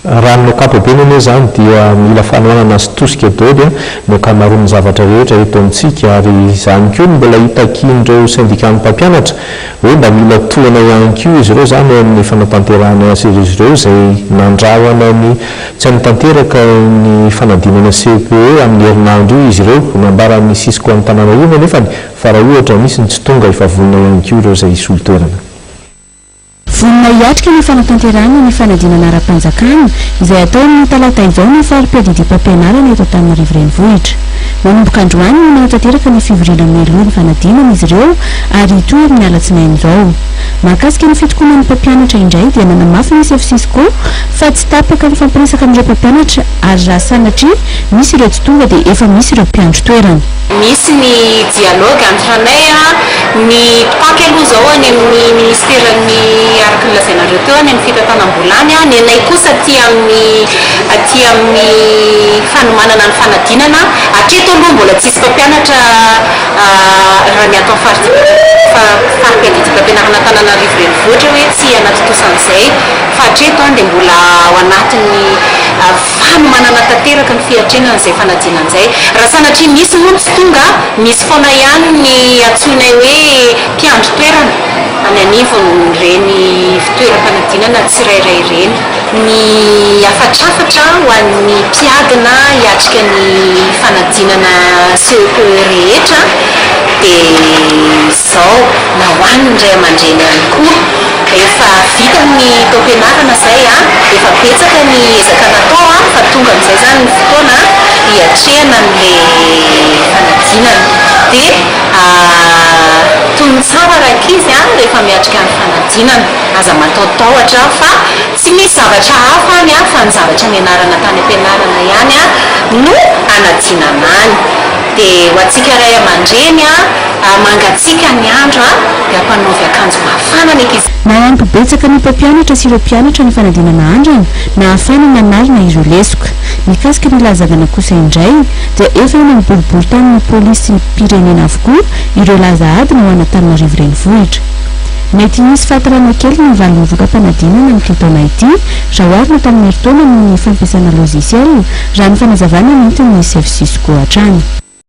raha ny akapobe ny zany dia mila fanoanana sy tosika daoly no kamaroany zavatra rehetra eto amintsika ary izany koa mbola hitakin'ireo syndicat mpampianatra hoe mba mila tohana ihany koa izy ireo zany amin'ny fanatanterahana azy izy ireo izay nandrahana ny tsy hanitanteraka ny fanadinana CPE amin'ny herinandro io izy ireo nambara ny sisiko amin'ny tanàna io nefany fa raha ohatra misy ny tsy tonga efa vonina ihany koa ireo izay isolo toerana. Vonina hiatrika ny fanatanterahana ny fanadinana ara-panjakana izay atao amin'ny talata izao ny fari-piadidim-pampianarana eto Antananarivo renivohitra. Manomboka androany no nanatanteraka ny fivoriana mialohan'ny fanadinana izy ireo ary toy amin'ny alatsinainy izao. Mahakasika ny fitokonan'ny mpampianatra indray dia nanamafy ny CFCISCO fa tsy tapaka ny fampiresaka amin'ireo mpampianatra ary raha sanatria misy ireo tsy tonga dia efa misy ireo mpiandro toerana. Misy ny dialogue antranay ny paky aloha zao any amin'ny ministeran'ny araka ny lazainareo teo any amin'ny fitantanam-bolany ny anay kosa aty amin'ny fanomanana ny fanadinana hatreto aloha mbola tsisy mpampianatra raha ny atao fari-piadidim-pampianarana Antananarivo renivohitra hoe tsy anaty tosan'izay fa hatreto dia mbola ao anatin'ny fanomanana tanteraka ny fiatrenana izay fanadinana izay raha sanatria misy moa tsy tonga misy foana ihany ny antsoinay hoe mpiandro toerana any anivon'ireny fitoeram-panadinana tsirairay ireny ny afatrafatra ho an'ny mpiadina hiatrika ny fanadinana CPE rehetra dia izao na ho an'ny indray aman-dreny ihany koa efa vita ny taom-pianarana izay efa betsaka ny ezaka natao fa tonga amin'izay zany ny fotoana hiatrehana n'ilay fanadinana dia tony tsara rakizy rehefa miatrika ny fanadinana aza mataotaotra fa tsy misy zavatra hafa any fa ny zavatra mianarana tany am-pianarana ihany no anadinana any dia ho antsika ray aman-dreny mangatsika ny andro dia ampanaovy akanjo mafana ny ankizy. Nahampy betsaka ny mpampianatra sy ireo mpianatra ny fanadinana andrana na ahafahana manarina ireo lesoka. Mikasika ny lazavana kosa indray dia efa eny amin'ny boribory tamin'ny polisy pirenena avokoa ireo laza adina ho an'Antananarivo renivohitra. Mety misy fahatarana kely ny valiny voka-panadinana amin'ity taona ity raha oharina tamin'ny herintaona ny fampiasana lozisiala raha ny fanazavana mety ny CFCISCO hatrany.